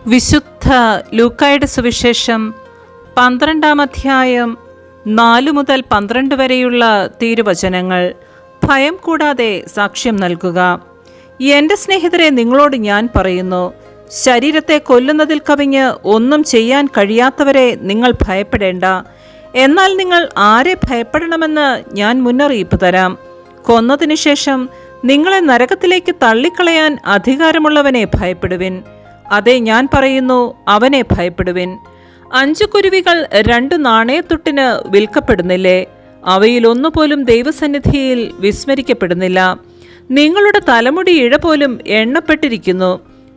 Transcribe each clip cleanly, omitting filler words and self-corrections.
വിശുദ്ധ ലൂക്കായുടെ സുവിശേഷം 12-ാം അധ്യായം 4 മുതൽ 12 വരെയുള്ള തിരുവചനങ്ങൾ. ഭയം കൂടാതെ സാക്ഷ്യം നൽകുക. എൻ്റെ സ്നേഹിതരെ, നിങ്ങളോട് ഞാൻ പറയുന്നു, ശരീരത്തെ കൊല്ലുന്നതിൽ കവിഞ്ഞ് ഒന്നും ചെയ്യാൻ കഴിയാത്തവരെ നിങ്ങൾ ഭയപ്പെടേണ്ട. എന്നാൽ നിങ്ങൾ ആരെ ഭയപ്പെടണമെന്ന് ഞാൻ മുന്നറിയിപ്പ് തരാം. കൊന്നതിനു ശേഷം നിങ്ങളെ നരകത്തിലേക്ക് തള്ളിക്കളയാൻ അധികാരമുള്ളവനെ ഭയപ്പെടുവിൻ. അതെ, ഞാൻ പറയുന്നു, അവനെ ഭയപ്പെടുവിൻ. 5 കുരുവികൾ 2 നാണയത്തുട്ടിന് വിൽക്കപ്പെടുന്നില്ലേ? അവയിൽ ഒന്നുപോലും ദൈവസന്നിധിയിൽ വിസ്മരിക്കപ്പെടുന്നില്ല. നിങ്ങളുടെ തലമുടി ഇഴ പോലും എണ്ണപ്പെട്ടിരിക്കുന്നു.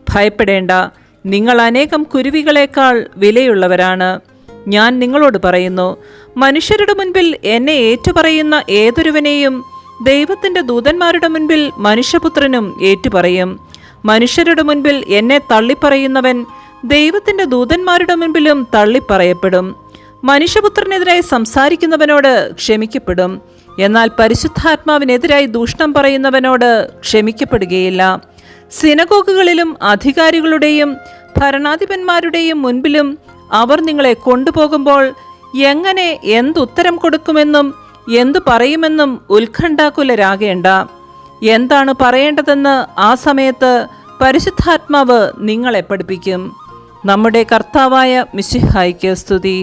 ഭയപ്പെടേണ്ട, നിങ്ങൾ അനേകം കുരുവികളെക്കാൾ വിലയുള്ളവരാണ്. ഞാൻ നിങ്ങളോട് പറയുന്നു, മനുഷ്യരുടെ മുൻപിൽ എന്നെ ഏറ്റുപറയുന്ന ഏതൊരുവനെയും ദൈവത്തിൻ്റെ ദൂതന്മാരുടെ മുൻപിൽ മനുഷ്യപുത്രനും ഏറ്റുപറയും. മനുഷ്യരുടെ മുൻപിൽ എന്നെ തള്ളിപ്പറയുന്നവൻ ദൈവത്തിൻ്റെ ദൂതന്മാരുടെ മുൻപിലും തള്ളിപ്പറയപ്പെടും. മനുഷ്യപുത്രനെതിരായി സംസാരിക്കുന്നവനോട് ക്ഷമിക്കപ്പെടും, എന്നാൽ പരിശുദ്ധാത്മാവിനെതിരായി ദൂഷണം പറയുന്നവനോട് ക്ഷമിക്കപ്പെടുകയില്ല. സിനഗോഗുകളിലും അധികാരികളുടെയും ഭരണാധിപന്മാരുടെയും മുൻപിലും അവർ നിങ്ങളെ കൊണ്ടുപോകുമ്പോൾ എങ്ങനെ എന്തുത്തരം കൊടുക്കുമെന്നും എന്തു പറയുമെന്നും ഉത്കണ്ഠാകുലരാകേണ്ട. എന്താണ് പറയേണ്ടതെന്ന് ആ സമയത്ത് പരിശുദ്ധാത്മാവ് നിങ്ങളെ പഠിപ്പിക്കും. നമ്മുടെ കർത്താവായ മിശിഹായ്ക്ക് സ്തുതി.